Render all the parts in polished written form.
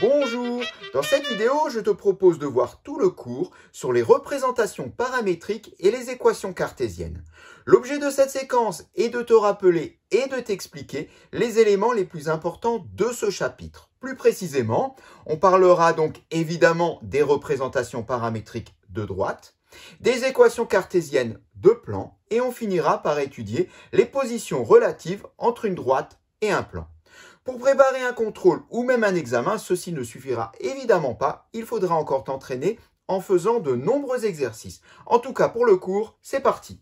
Bonjour! Dans cette vidéo, je te propose de voir tout le cours sur les représentations paramétriques et les équations cartésiennes. L'objet de cette séquence est de te rappeler et de t'expliquer les éléments les plus importants de ce chapitre. Plus précisément, on parlera donc évidemment des représentations paramétriques de droite, des équations cartésiennes de plan et on finira par étudier les positions relatives entre une droite et un plan. Pour préparer un contrôle ou même un examen, ceci ne suffira évidemment pas, il faudra encore t'entraîner en faisant de nombreux exercices. En tout cas, pour le cours, c'est parti.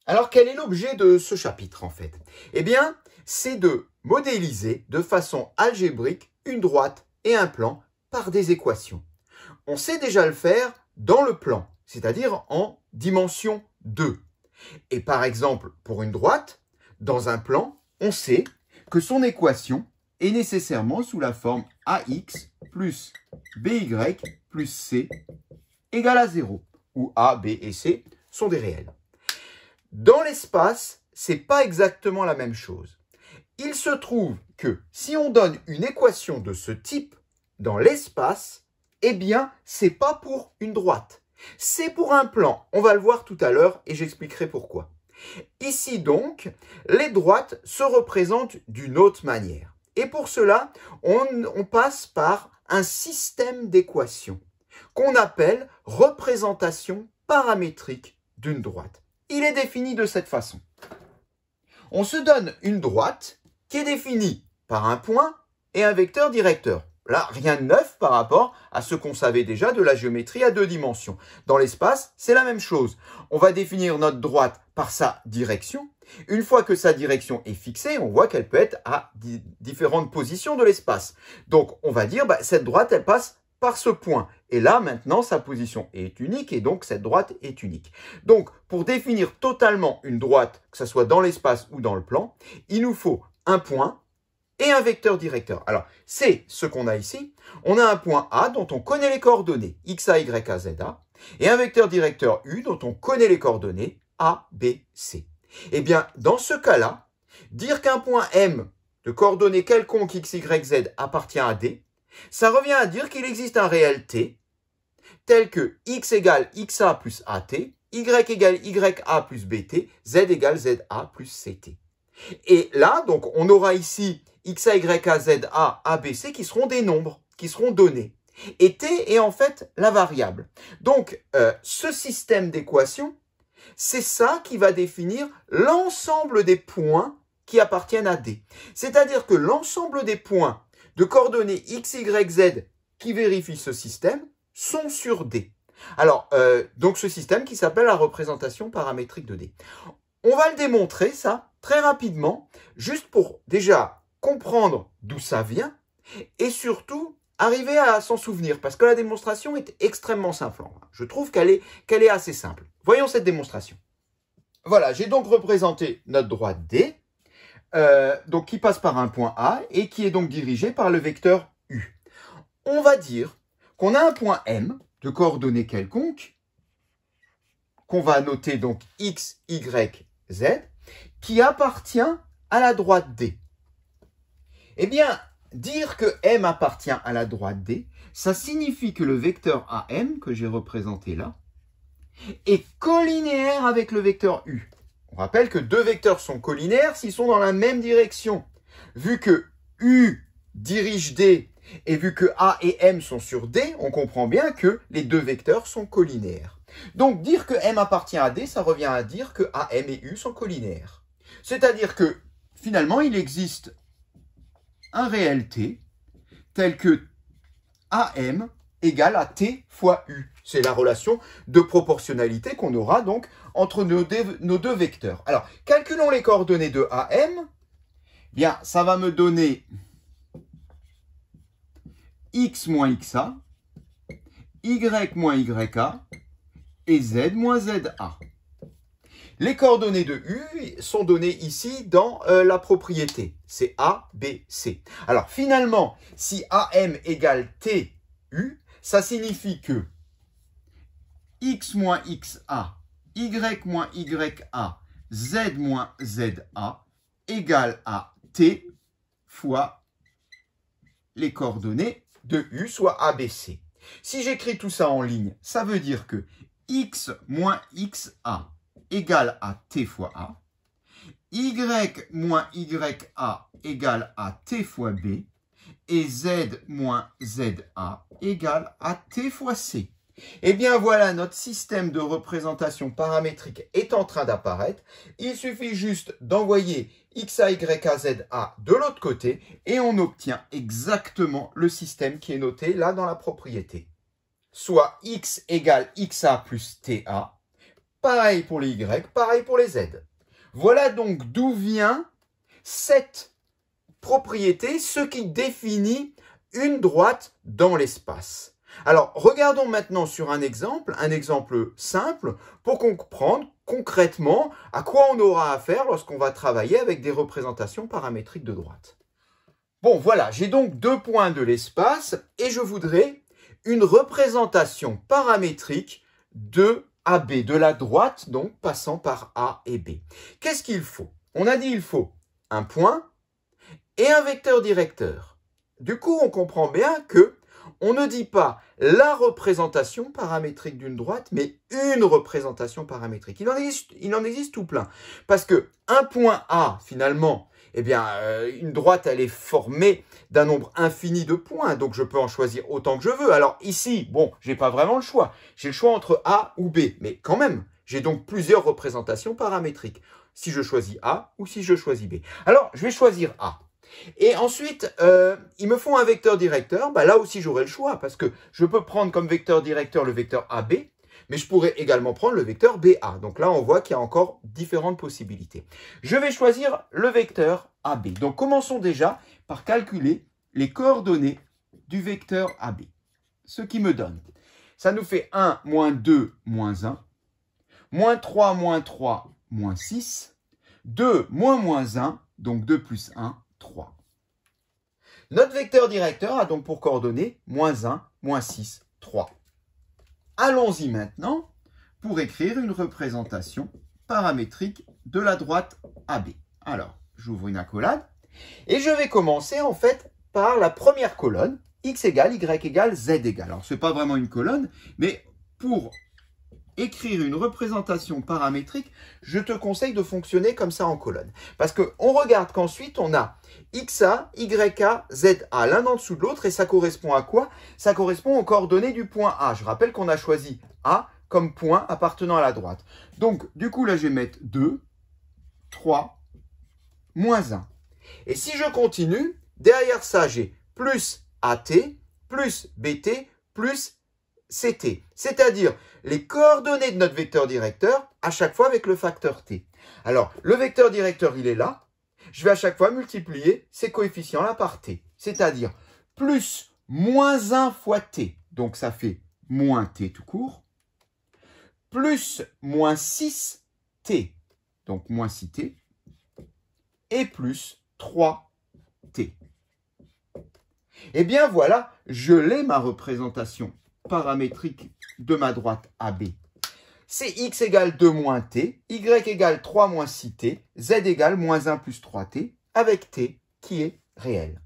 Alors, quel est l'objet de ce chapitre en fait? Eh bien, c'est de modéliser de façon algébrique une droite et un plan par des équations. On sait déjà le faire dans le plan, c'est-à-dire en dimension 2. Et par exemple, pour une droite, dans un plan, on sait que son équation est nécessairement sous la forme AX plus BY plus C égale à 0, où A, B et C sont des réels. Dans l'espace, ce n'est pas exactement la même chose. Il se trouve que si on donne une équation de ce type dans l'espace, eh bien, ce n'est pas pour une droite. C'est pour un plan. On va le voir tout à l'heure et j'expliquerai pourquoi. Ici donc, les droites se représentent d'une autre manière. Et pour cela, on passe par un système d'équations qu'on appelle représentation paramétrique d'une droite. Il est défini de cette façon. On se donne une droite qui est définie par un point et un vecteur directeur. Là, rien de neuf par rapport à ce qu'on savait déjà de la géométrie à 2 dimensions. Dans l'espace, c'est la même chose. On va définir notre droite par sa direction. Une fois que sa direction est fixée, on voit qu'elle peut être à différentes positions de l'espace. Donc, on va dire, cette droite, elle passe par ce point. Et là, maintenant, sa position est unique et donc cette droite est unique. Donc, pour définir totalement une droite, que ce soit dans l'espace ou dans le plan, il nous faut un point et un vecteur directeur. Alors, c'est ce qu'on a ici. On a un point A dont on connaît les coordonnées, XA, YA, ZA, et un vecteur directeur U dont on connaît les coordonnées A, B, C. Eh bien, dans ce cas-là, dire qu'un point M de coordonnées quelconques X, Y, Z appartient à D, ça revient à dire qu'il existe un réel T, tel que X égale XA plus AT, Y égale YA plus BT, Z égale ZA plus CT. Et là, donc, on aura ici XA, YA, ZA, ABC qui seront des nombres, qui seront donnés. Et T est en fait la variable. Donc, ce système d'équations, c'est ça qui va définir l'ensemble des points qui appartiennent à D. C'est-à-dire que l'ensemble des points de coordonnées X, Y, Z qui vérifient ce système sont sur D. Alors, donc ce système qui s'appelle la représentation paramétrique de D. On va le démontrer, ça, très rapidement, juste pour déjà comprendre d'où ça vient et surtout arriver à s'en souvenir parce que la démonstration est extrêmement simple. Je trouve qu'elle est assez simple. Voyons cette démonstration. Voilà, j'ai donc représenté notre droite D, donc qui passe par un point A et qui est donc dirigée par le vecteur U. On va dire qu'on a un point M de coordonnées quelconques, qu'on va noter donc X, Y, Z, qui appartient à la droite D. Eh bien, dire que M appartient à la droite D, ça signifie que le vecteur AM, que j'ai représenté là, est collinéaire avec le vecteur U. On rappelle que deux vecteurs sont collinéaires s'ils sont dans la même direction. Vu que U dirige D et vu que A et M sont sur D, on comprend bien que les deux vecteurs sont collinéaires. Donc, dire que M appartient à D, ça revient à dire que AM et U sont collinéaires. C'est-à-dire que, finalement, il existe un réel T tel que AM égale à T fois U. C'est la relation de proportionnalité qu'on aura donc entre nos deux vecteurs. Alors, calculons les coordonnées de AM. Bien, ça va me donner X moins XA, Y moins YA et Z moins ZA. Les coordonnées de U sont données ici dans la propriété. C'est A, B, C. Alors finalement, si AM égale TU, ça signifie que X moins XA, Y moins YA, Z moins ZA égale à T fois les coordonnées de U, soit ABC. Si j'écris tout ça en ligne, ça veut dire que X moins XA égale à T fois A, Y moins YA égale à T fois B, et Z moins ZA égale à T fois C. Eh bien voilà, notre système de représentation paramétrique est en train d'apparaître. Il suffit juste d'envoyer XA, YA, ZA de l'autre côté et on obtient exactement le système qui est noté là dans la propriété. Soit X égale XA plus TA, pareil pour les Y, pareil pour les Z. Voilà donc d'où vient cette propriété, ce qui définit une droite dans l'espace. Alors, regardons maintenant sur un exemple simple, pour comprendre concrètement à quoi on aura affaire lorsqu'on va travailler avec des représentations paramétriques de droite. Bon, voilà, j'ai donc deux points de l'espace et je voudrais une représentation paramétrique de AB, de la droite, donc passant par A et B. Qu'est-ce qu'il faut? On a dit il faut un point et un vecteur directeur. Du coup, on comprend bien que on ne dit pas la représentation paramétrique d'une droite, mais une représentation paramétrique. Il en existe tout plein. Parce que un point A, finalement, eh bien, une droite, elle est formée d'un nombre infini de points, donc je peux en choisir autant que je veux. Alors ici, bon, j'ai pas vraiment le choix. J'ai le choix entre A ou B, mais quand même, j'ai donc plusieurs représentations paramétriques. Si je choisis A ou si je choisis B. Alors, je vais choisir A. Et ensuite, il me faut un vecteur directeur. Bah, là aussi, j'aurai le choix parce que je peux prendre comme vecteur directeur le vecteur AB, mais je pourrais également prendre le vecteur BA. Donc là, on voit qu'il y a encore différentes possibilités. Je vais choisir le vecteur AB. Donc, commençons déjà par calculer les coordonnées du vecteur AB. Ce qui me donne, ça nous fait 1, moins 2, moins 1, moins 3, moins 6, 2, moins 1, donc 2 plus 1, 3. Notre vecteur directeur a donc pour coordonnées moins 1, moins 6, 3. Allons-y maintenant pour écrire une représentation paramétrique de la droite AB. Alors, j'ouvre une accolade et je vais commencer en fait par la première colonne, x égale, y égale, z égale. Alors, ce n'est pas vraiment une colonne, mais pour écrire une représentation paramétrique, je te conseille de fonctionner comme ça en colonne. Parce qu'on regarde qu'ensuite, on a XA, YA, ZA, l'un en dessous de l'autre, et ça correspond à quoi? Ça correspond aux coordonnées du point A. Je rappelle qu'on a choisi A comme point appartenant à la droite. Donc, du coup, là, je vais mettre 2, 3, moins 1. Et si je continue, derrière ça, j'ai plus AT, plus BT, plus CT, c'est-à-dire les coordonnées de notre vecteur directeur à chaque fois avec le facteur T. Alors, le vecteur directeur, il est là. Je vais à chaque fois multiplier ces coefficients-là par T, c'est-à-dire plus moins 1 fois T, donc ça fait moins T tout court, plus moins 6T, donc moins 6T, et plus 3T. Eh bien voilà, je l'ai ma représentation paramétrique de ma droite AB. C'est x égale 2 moins t, y égale 3 moins 6t, z égale moins 1 plus 3t, avec t qui est réel.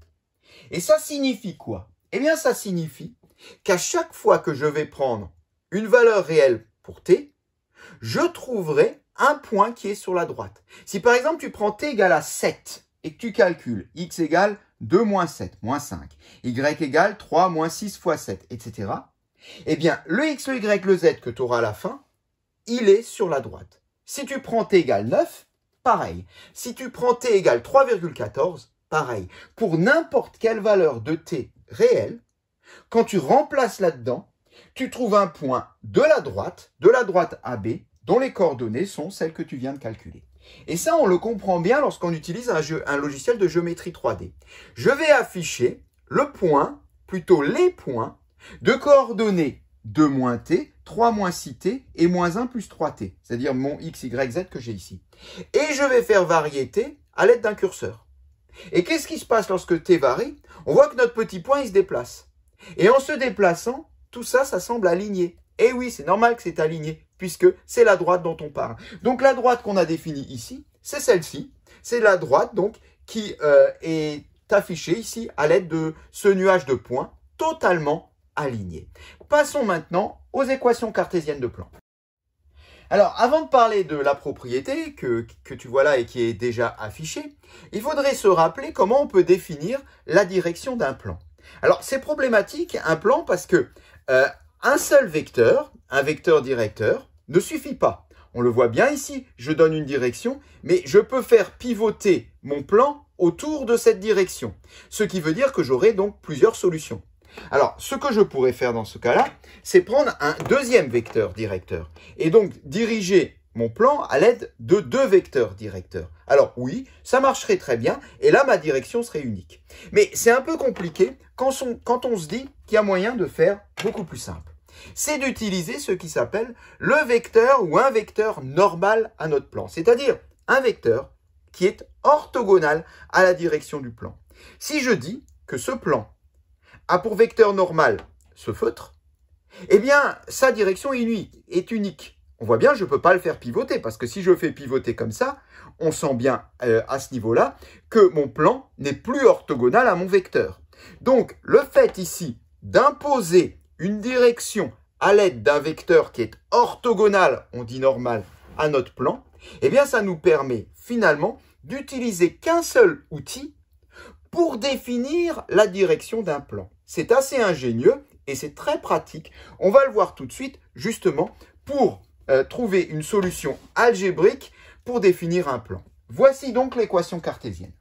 Et ça signifie quoi? Eh bien, ça signifie qu'à chaque fois que je vais prendre une valeur réelle pour t, je trouverai un point qui est sur la droite. Si par exemple, tu prends t égale à 7 et que tu calcules x égale 2 moins 7, moins 5, y égale 3 moins 6 fois 7, etc., eh bien, le x, le y, le z que tu auras à la fin, il est sur la droite. Si tu prends t égale 9, pareil. Si tu prends t égale 3,14, pareil. Pour n'importe quelle valeur de t réelle, quand tu remplaces là-dedans, tu trouves un point de la droite AB, dont les coordonnées sont celles que tu viens de calculer. Et ça, on le comprend bien lorsqu'on utilise un logiciel de géométrie 3D. Je vais afficher le point, plutôt les points, de coordonnées 2 moins t, 3 moins 6t et moins 1 plus 3t, c'est-à-dire mon x, y, z que j'ai ici. Et je vais faire varier t à l'aide d'un curseur. Et qu'est-ce qui se passe lorsque t varie? On voit que notre petit point, il se déplace. Et en se déplaçant, tout ça, ça semble aligné. Et oui, c'est normal que c'est aligné, puisque c'est la droite dont on parle. Donc la droite qu'on a définie ici, c'est celle-ci. C'est la droite donc qui est affichée ici à l'aide de ce nuage de points totalement alignés. Passons maintenant aux équations cartésiennes de plan. Alors, avant de parler de la propriété que tu vois là et qui est déjà affichée, il faudrait se rappeler comment on peut définir la direction d'un plan. Alors, c'est problématique, un plan, parce que un seul vecteur, un vecteur directeur, ne suffit pas. On le voit bien ici, je donne une direction, mais je peux faire pivoter mon plan autour de cette direction. Ce qui veut dire que j'aurai donc plusieurs solutions. Alors, ce que je pourrais faire dans ce cas-là, c'est prendre un deuxième vecteur directeur et donc diriger mon plan à l'aide de deux vecteurs directeurs. Alors oui, ça marcherait très bien et là, ma direction serait unique. Mais c'est un peu compliqué quand on se dit qu'il y a moyen de faire beaucoup plus simple. C'est d'utiliser ce qui s'appelle le vecteur ou un vecteur normal à notre plan, c'est-à-dire un vecteur qui est orthogonal à la direction du plan. Si je dis que ce plan a pour vecteur normal ce feutre, eh bien, sa direction est unique. On voit bien, je ne peux pas le faire pivoter, parce que si je fais pivoter comme ça, on sent bien à ce niveau-là que mon plan n'est plus orthogonal à mon vecteur. Donc, le fait ici d'imposer une direction à l'aide d'un vecteur qui est orthogonal, on dit normal, à notre plan, eh bien, ça nous permet finalement d'utiliser qu'un seul outil pour définir la direction d'un plan. C'est assez ingénieux et c'est très pratique. On va le voir tout de suite, justement, pour trouver une solution algébrique pour définir un plan. Voici donc l'équation cartésienne.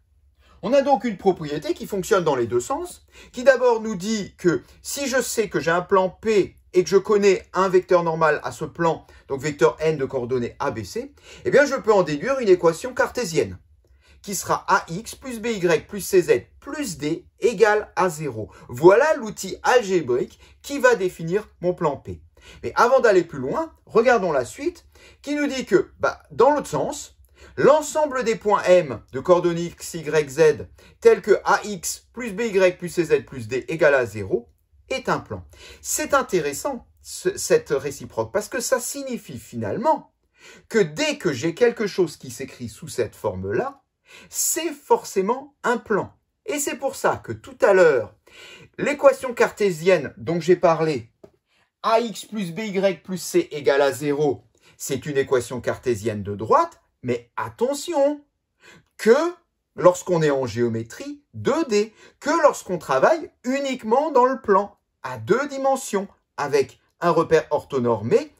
On a donc une propriété qui fonctionne dans les deux sens, qui d'abord nous dit que si je sais que j'ai un plan P et que je connais un vecteur normal à ce plan, donc vecteur n de coordonnées ABC, eh bien je peux en déduire une équation cartésienne, qui sera AX plus BY plus CZ plus D égale à 0. Voilà l'outil algébrique qui va définir mon plan P. Mais avant d'aller plus loin, regardons la suite qui nous dit que, dans l'autre sens, l'ensemble des points M de coordonnées X, Y, Z, tels que AX plus BY plus CZ plus D égale à 0, est un plan. C'est intéressant, cette réciproque, parce que ça signifie finalement que dès que j'ai quelque chose qui s'écrit sous cette forme-là, c'est forcément un plan. Et c'est pour ça que tout à l'heure, l'équation cartésienne dont j'ai parlé, AX plus BY plus C égale à 0, c'est une équation cartésienne de droite, mais attention, que lorsqu'on est en géométrie 2D, que lorsqu'on travaille uniquement dans le plan, à deux dimensions, avec un repère orthonormé,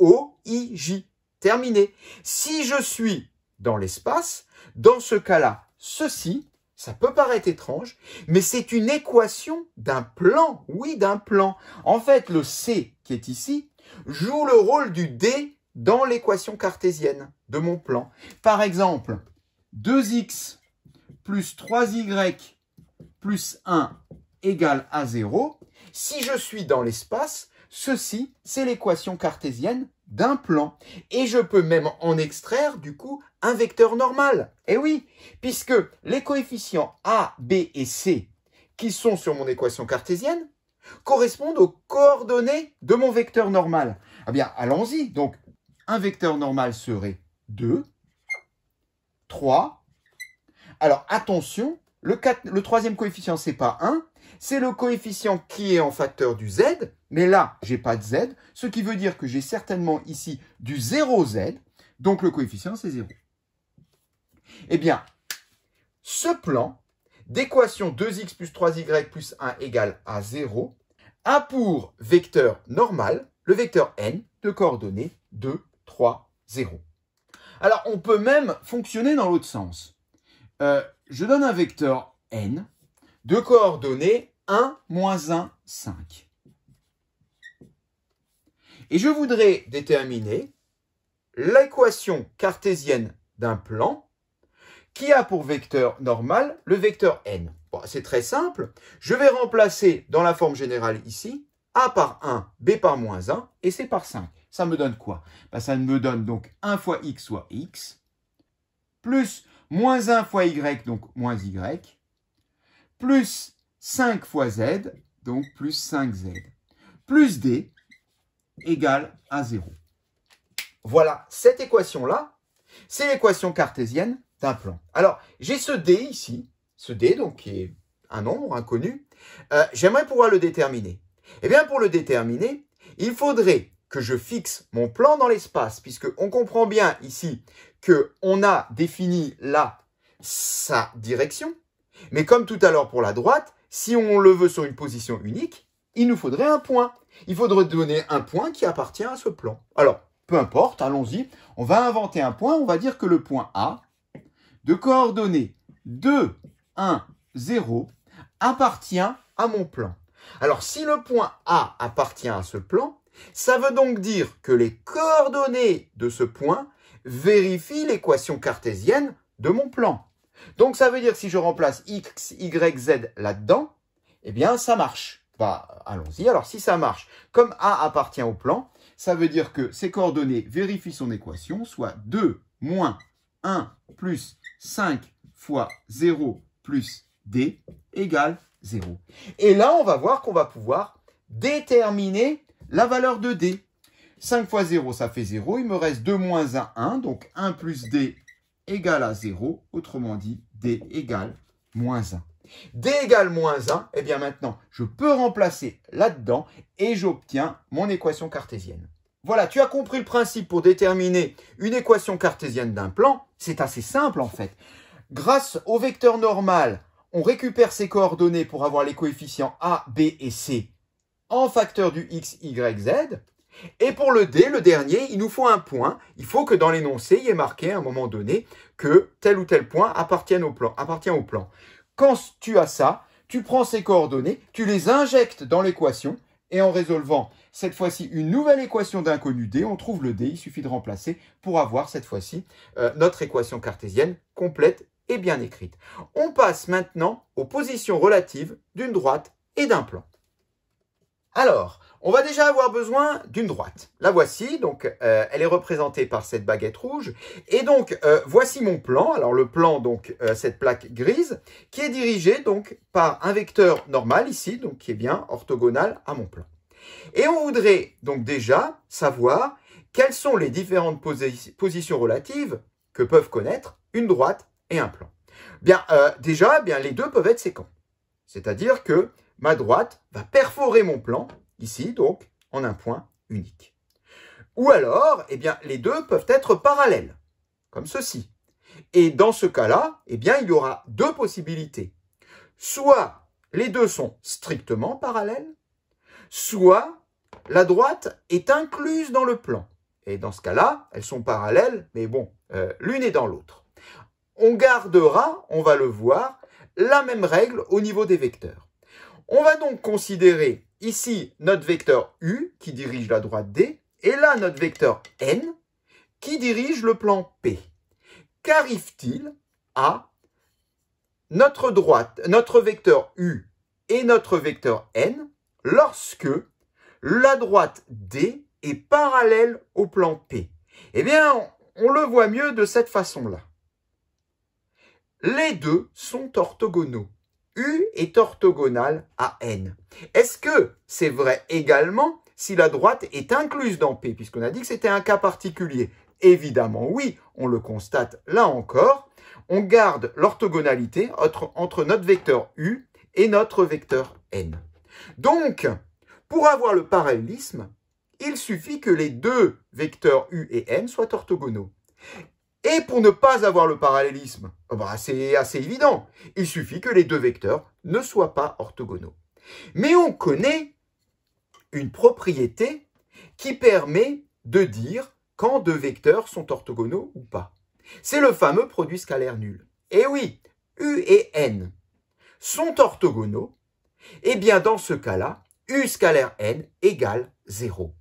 O, I, J, terminé. Si je suis dans l'espace, dans ce cas-là, ceci, ça peut paraître étrange, mais c'est une équation d'un plan, oui, d'un plan. En fait, le C qui est ici joue le rôle du D dans l'équation cartésienne de mon plan. Par exemple, 2x plus 3y plus 1 égale à 0. Si je suis dans l'espace, ceci, c'est l'équation cartésienne d'un plan. Et je peux même en extraire, du coup, un vecteur normal. Eh oui, puisque les coefficients A, B et C, qui sont sur mon équation cartésienne, correspondent aux coordonnées de mon vecteur normal. Eh bien, allons-y. Donc, un vecteur normal serait 2, 3. Alors, attention, le troisième coefficient, c'est pas 1, c'est le coefficient qui est en facteur du z, mais là, j'ai pas de z, ce qui veut dire que j'ai certainement ici du 0z, donc le coefficient, c'est 0. Eh bien, ce plan d'équation 2x plus 3y plus 1 égale à 0 a pour vecteur normal le vecteur n de coordonnées 2, 3, 0. Alors, on peut même fonctionner dans l'autre sens. Je donne un vecteur n de coordonnées 1, moins 1, 5. Et je voudrais déterminer l'équation cartésienne d'un plan qui a pour vecteur normal le vecteur n. Bon, c'est très simple. Je vais remplacer dans la forme générale ici a par 1, b par moins 1 et c par 5. Ça me donne quoi? Ça me donne donc 1 fois x soit x, plus moins 1 fois y, donc moins y, plus 5 fois z, donc plus 5z, plus d égale à 0. Voilà, cette équation-là, c'est l'équation cartésienne d'un plan. Alors, j'ai ce d ici, ce d donc qui est un nombre inconnu, j'aimerais pouvoir le déterminer. Eh bien, pour le déterminer, il faudrait que je fixe mon plan dans l'espace, puisqu'on comprend bien ici qu'on a défini là sa direction. Mais comme tout à l'heure pour la droite, si on le veut sur une position unique, il nous faudrait un point. Il faudrait donner un point qui appartient à ce plan. Alors, peu importe, allons-y. On va inventer un point. On va dire que le point A, de coordonnées 2, 1, 0, appartient à mon plan. Alors, si le point A appartient à ce plan, ça veut donc dire que les coordonnées de ce point vérifient l'équation cartésienne de mon plan. Donc, ça veut dire que si je remplace x, y, z là-dedans, eh bien, ça marche. Bah, allons-y. Alors, si ça marche, comme A appartient au plan, ça veut dire que ces coordonnées vérifient son équation, soit 2 moins 1 plus 5 fois 0 plus d égale 0. Et là, on va voir qu'on va pouvoir déterminer la valeur de d. 5 fois 0, ça fait 0. Il me reste 2 moins 1, 1. Donc 1 plus d égale à 0. Autrement dit, d égale moins 1. D égale moins 1, eh bien maintenant, je peux remplacer là-dedans et j'obtiens mon équation cartésienne. Voilà, tu as compris le principe pour déterminer une équation cartésienne d'un plan. C'est assez simple en fait. Grâce au vecteur normal, on récupère ses coordonnées pour avoir les coefficients A, B et C en facteur du x, y, z. Et pour le D, le dernier, il nous faut un point. Il faut que dans l'énoncé, il y ait marqué à un moment donné que tel ou tel point appartient au plan. Quand tu as ça, tu prends ces coordonnées, tu les injectes dans l'équation et en résolvant cette fois-ci une nouvelle équation d'inconnu D, on trouve le D, il suffit de remplacer pour avoir cette fois-ci notre équation cartésienne complète et bien écrite. On passe maintenant aux positions relatives d'une droite et d'un plan. Alors, on va déjà avoir besoin d'une droite. La voici, donc elle est représentée par cette baguette rouge. Et donc, voici mon plan. Alors, le plan, donc, cette plaque grise, qui est dirigée donc par un vecteur normal ici, donc qui est bien orthogonal à mon plan. Et on voudrait donc déjà savoir quelles sont les différentes positions relatives que peuvent connaître une droite et un plan. Bien, déjà, les deux peuvent être sécants. C'est-à-dire que ma droite va perforer mon plan, ici, donc, en un point unique. Ou alors, les deux peuvent être parallèles, comme ceci. Et dans ce cas-là, il y aura deux possibilités. Soit les deux sont strictement parallèles, soit la droite est incluse dans le plan. Et dans ce cas-là, elles sont parallèles, mais bon, l'une est dans l'autre. On gardera, on va le voir, la même règle au niveau des vecteurs. On va donc considérer ici notre vecteur U qui dirige la droite D et là notre vecteur N qui dirige le plan P. Qu'arrive-t-il à notre vecteur U et notre vecteur N lorsque la droite D est parallèle au plan P? Eh bien, on le voit mieux de cette façon-là. Les deux sont orthogonaux. U est orthogonal à N. Est-ce que c'est vrai également si la droite est incluse dans P, puisqu'on a dit que c'était un cas particulier? Évidemment oui, on le constate là encore. On garde l'orthogonalité entre notre vecteur U et notre vecteur N. Donc, pour avoir le parallélisme, il suffit que les deux vecteurs U et N soient orthogonaux. Et pour ne pas avoir le parallélisme, c'est assez évident. Il suffit que les deux vecteurs ne soient pas orthogonaux. Mais on connaît une propriété qui permet de dire quand deux vecteurs sont orthogonaux ou pas. C'est le fameux produit scalaire nul. Et oui, U et N sont orthogonaux. Et bien dans ce cas-là, U scalaire N égale 0.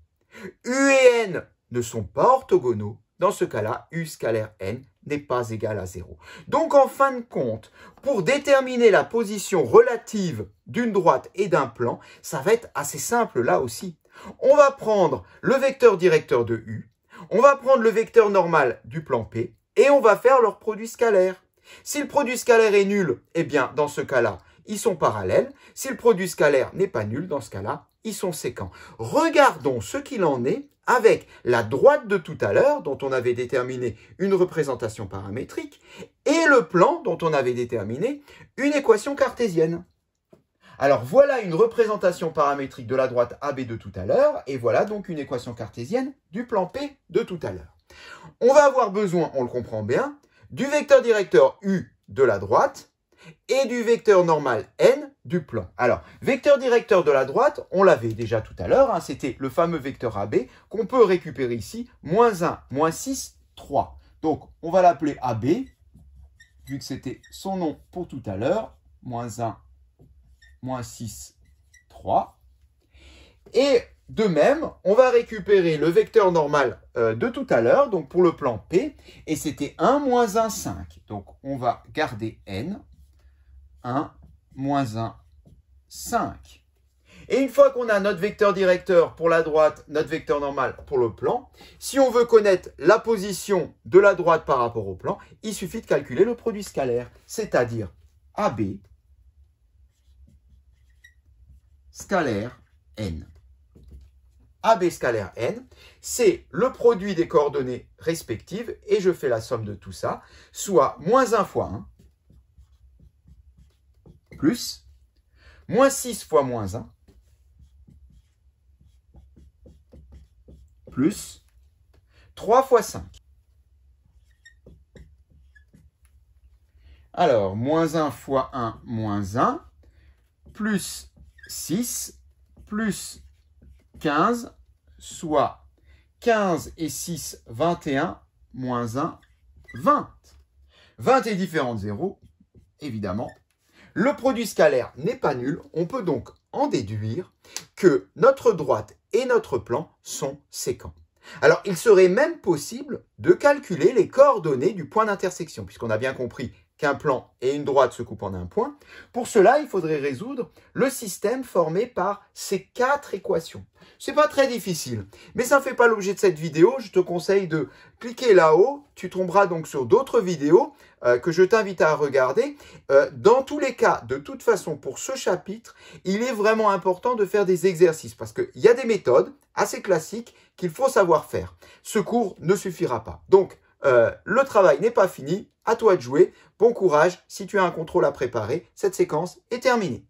U et N ne sont pas orthogonaux. Dans ce cas-là, U scalaire N n'est pas égal à 0. Donc, en fin de compte, pour déterminer la position relative d'une droite et d'un plan, ça va être assez simple là aussi. On va prendre le vecteur directeur de U, on va prendre le vecteur normal du plan P, et on va faire leur produit scalaire. Si le produit scalaire est nul, eh bien, dans ce cas-là, ils sont parallèles. Si le produit scalaire n'est pas nul, dans ce cas-là, ils sont sécants. Regardons ce qu'il en est avec la droite de tout à l'heure, dont on avait déterminé une représentation paramétrique, et le plan dont on avait déterminé une équation cartésienne. Alors voilà une représentation paramétrique de la droite AB de tout à l'heure, et voilà donc une équation cartésienne du plan P de tout à l'heure. On va avoir besoin, on le comprend bien, du vecteur directeur U de la droite et du vecteur normal N du plan. Alors, vecteur directeur de la droite, on l'avait déjà tout à l'heure, hein, c'était le fameux vecteur AB qu'on peut récupérer ici, moins 1, moins 6, 3. Donc, on va l'appeler AB, vu que c'était son nom pour tout à l'heure, moins 1, moins 6, 3. Et de même, on va récupérer le vecteur normal de tout à l'heure, donc pour le plan P, et c'était 1, moins 1, 5. Donc, on va garder N, 1, moins 1, 5. Et une fois qu'on a notre vecteur directeur pour la droite, notre vecteur normal pour le plan, si on veut connaître la position de la droite par rapport au plan, il suffit de calculer le produit scalaire, c'est-à-dire AB scalaire N. AB scalaire N, c'est le produit des coordonnées respectives, et je fais la somme de tout ça, soit moins 1 fois 1, plus, moins 6 fois moins 1, plus, 3 fois 5. Alors, moins 1 fois 1, moins 1, plus 6, plus 15, soit 15 et 6, 21, moins 1, 20. 20 est différent de 0, évidemment. Le produit scalaire n'est pas nul, on peut donc en déduire que notre droite et notre plan sont sécants. Alors, il serait même possible de calculer les coordonnées du point d'intersection, puisqu'on a bien compris qu'un plan et une droite se coupent en un point. Pour cela, il faudrait résoudre le système formé par ces 4 équations. C'est pas très difficile, mais ça ne fait pas l'objet de cette vidéo. Je te conseille de cliquer là-haut. Tu tomberas donc sur d'autres vidéos que je t'invite à regarder. Dans tous les cas, de toute façon, pour ce chapitre, il est vraiment important de faire des exercices parce qu'il y a des méthodes assez classiques qu'il faut savoir faire. Ce cours ne suffira pas. Donc, le travail n'est pas fini. À toi de jouer. Bon courage. Si tu as un contrôle à préparer, cette séquence est terminée.